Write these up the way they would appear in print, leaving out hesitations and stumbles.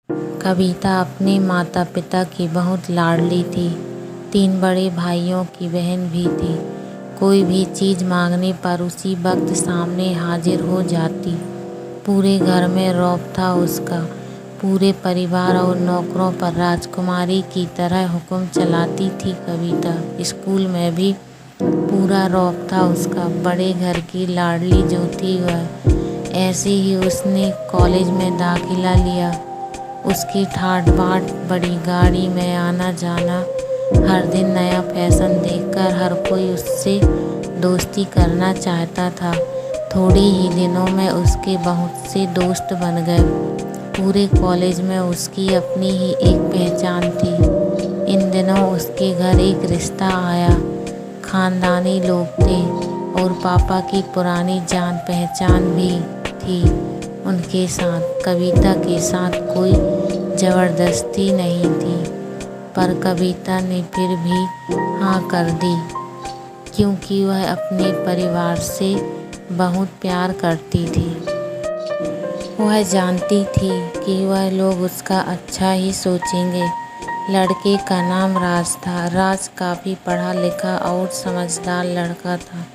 कविता अपने माता पिता की बहुत लाडली थी। 3 बड़े भाइयों की बहन भी थी। कोई भी चीज़ मांगने पर उसी वक्त सामने हाजिर हो जाती। पूरे घर में रौब था उसका। पूरे परिवार और नौकरों पर राजकुमारी की तरह हुक्म चलाती थी कविता। स्कूल में भी पूरा रौब था उसका। बड़े घर की लाडली जो थी वह। ऐसे ही उसने कॉलेज में दाखिला लिया। उसकी ठाट बाट बड़ी गाड़ी में आना जाना, हर दिन नया फैशन देखकर हर कोई उससे दोस्ती करना चाहता था। थोड़े ही दिनों में उसके बहुत से दोस्त बन गए। पूरे कॉलेज में उसकी अपनी ही एक पहचान थी। इन दिनों उसके घर एक रिश्ता आया। खानदानी लोग थे और पापा की पुरानी जान पहचान भी थी। उनके साथ कविता के साथ कोई ज़बरदस्ती नहीं थी, पर कविता ने फिर भी हाँ कर दी, क्योंकि वह अपने परिवार से बहुत प्यार करती थी। वह जानती थी कि वह लोग उसका अच्छा ही सोचेंगे। लड़के का नाम राज था। राज काफ़ी पढ़ा लिखा और समझदार लड़का था।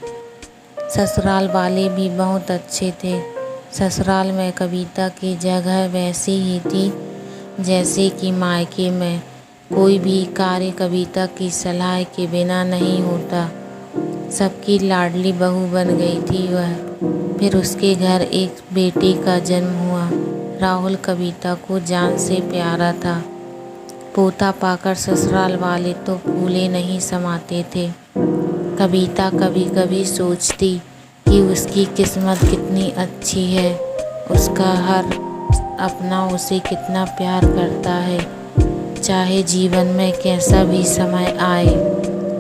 ससुराल वाले भी बहुत अच्छे थे। ससुराल में कविता की जगह वैसी ही थी जैसे कि मायके में। कोई भी कार्य कविता की सलाह के बिना नहीं होता। सबकी लाडली बहू बन गई थी वह। फिर उसके घर एक बेटे का जन्म हुआ। राहुल कविता को जान से प्यारा था। पोता पाकर ससुराल वाले तो फूले नहीं समाते थे। कविता कभी कभी सोचती कि उसकी किस्मत कितनी अच्छी है। उसका हर अपना उसे कितना प्यार करता है। चाहे जीवन में कैसा भी समय आए,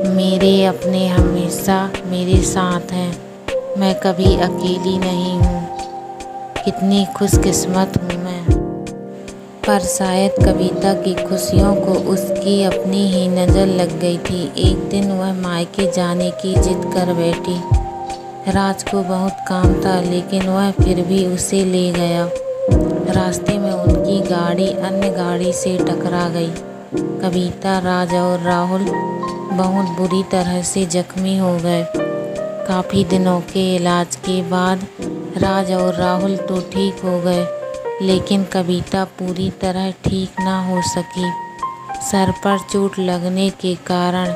मेरे अपने हमेशा मेरे साथ हैं। मैं कभी अकेली नहीं हूँ। कितनी खुशकिस्मत हूँ मैं। पर शायद कविता की खुशियों को उसकी अपनी ही नज़र लग गई थी। एक दिन वह मायके जाने की जिद कर बैठी। राज को बहुत काम था, लेकिन वह फिर भी उसे ले गया। रास्ते में उनकी गाड़ी अन्य गाड़ी से टकरा गई। कविता, राज और राहुल बहुत बुरी तरह से जख्मी हो गए। काफ़ी दिनों के इलाज के बाद राज और राहुल तो ठीक हो गए, लेकिन कविता पूरी तरह ठीक ना हो सकी। सर पर चोट लगने के कारण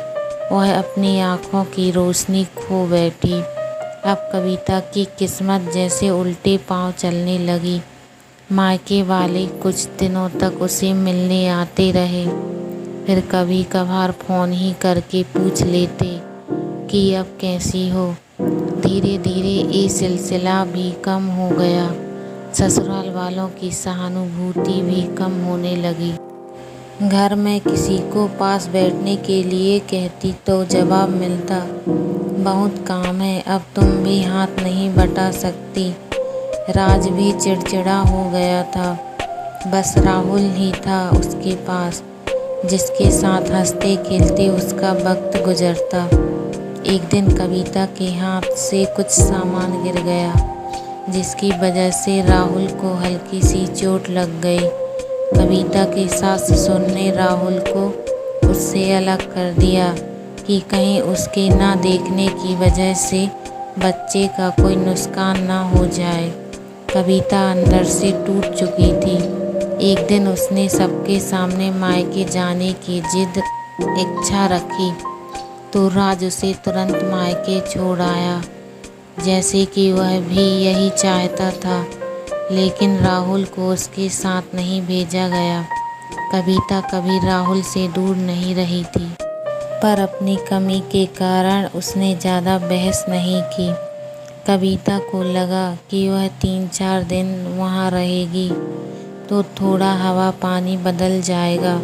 वह अपनी आँखों की रोशनी खो बैठी। अब कविता की किस्मत जैसे उल्टे पांव चलने लगी। मायके वाले कुछ दिनों तक उसे मिलने आते रहे, फिर कभी कभार फ़ोन ही करके पूछ लेते कि अब कैसी हो। धीरे धीरे ये सिलसिला भी कम हो गया। ससुराल वालों की सहानुभूति भी कम होने लगी। घर में किसी को पास बैठने के लिए कहती तो जवाब मिलता, बहुत काम है, अब तुम भी हाथ नहीं बटा सकती। राज भी चिड़चिड़ा हो गया था। बस राहुल ही था उसके पास, जिसके साथ हंसते खेलते उसका वक्त गुजरता। एक दिन कविता के हाथ से कुछ सामान गिर गया, जिसकी वजह से राहुल को हल्की सी चोट लग गई। कविता के सास ससुर ने राहुल को उससे अलग कर दिया कि कहीं उसके ना देखने की वजह से बच्चे का कोई नुकसान ना हो जाए। कविता अंदर से टूट चुकी थी। एक दिन उसने सबके सामने मायके जाने की जिद इच्छा रखी, तो राज उसे तुरंत मायके छोड़ आया, जैसे कि वह भी यही चाहता था। लेकिन राहुल को उसके साथ नहीं भेजा गया। कविता कभी राहुल से दूर नहीं रही थी, पर अपनी कमी के कारण उसने ज़्यादा बहस नहीं की। कविता को लगा कि वह 3-4 दिन वहाँ रहेगी तो थोड़ा हवा पानी बदल जाएगा,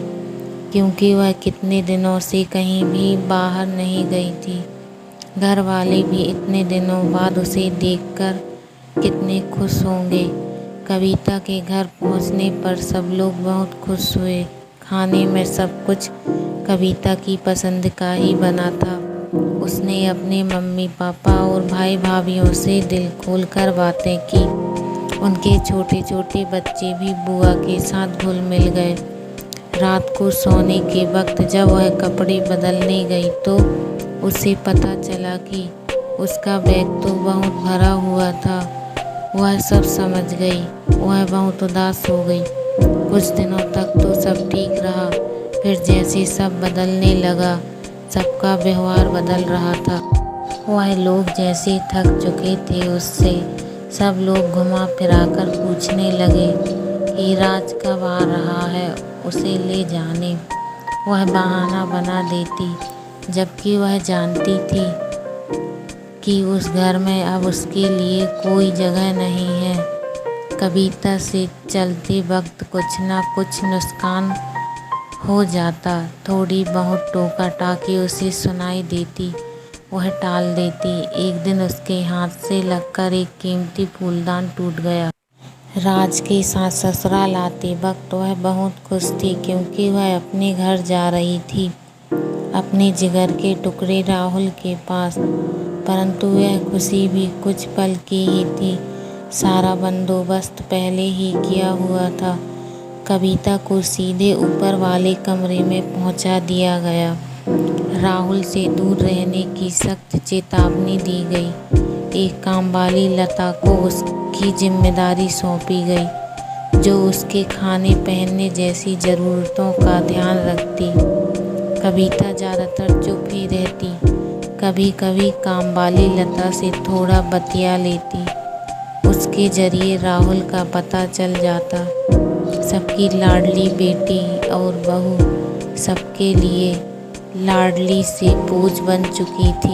क्योंकि वह कितने दिनों से कहीं भी बाहर नहीं गई थी। घर वाले भी इतने दिनों बाद उसे देखकर कितने खुश होंगे। कविता के घर पहुँचने पर सब लोग बहुत खुश हुए। खाने में सब कुछ कविता की पसंद का ही बना था। उसने अपने मम्मी पापा और भाई भाभीयों से दिल खोलकर बातें की। उनके छोटे छोटे बच्चे भी बुआ के साथ घुल मिल गए। रात को सोने के वक्त जब वह कपड़े बदलने गई तो उसे पता चला कि उसका बैग तो बहुत भरा हुआ था। वह सब समझ गई। वह बहुत उदास हो गई। कुछ दिनों तक तो सब ठीक रहा, फिर जैसे सब बदलने लगा, सबका व्यवहार बदल रहा था। वह लोग जैसे थक चुके थे उससे। सब लोग घुमा फिराकर पूछने लगे कि राज कब आ रहा है, उसे ले जाने। वह बहाना बना देती, जबकि वह जानती थी कि उस घर में अब उसके लिए कोई जगह नहीं है। कविता से चलते वक्त कुछ न कुछ नुकसान हो जाता। थोड़ी बहुत टोका टाकी उसे सुनाई देती, वह टाल देती। एक दिन उसके हाथ से लगकर एक कीमती फूलदान टूट गया। राज के साथ ससुराल आते वक्त वह बहुत खुश थी, क्योंकि वह अपने घर जा रही थी, अपने जिगर के टुकड़े राहुल के पास। परंतु यह खुशी भी कुछ पल की ही थी। सारा बंदोबस्त पहले ही किया हुआ था। कविता को सीधे ऊपर वाले कमरे में पहुंचा दिया गया। राहुल से दूर रहने की सख्त चेतावनी दी गई। एक कामवाली लता को उसकी जिम्मेदारी सौंपी गई, जो उसके खाने पहनने जैसी ज़रूरतों का ध्यान रखती। कविता ज़्यादातर चुप ही रहती। कभी कभी कामवाली लता से थोड़ा बतिया लेती। उसके जरिए राहुल का पता चल जाता। सबकी लाडली बेटी और बहू सबके लिए लाडली से बोझ बन चुकी थी।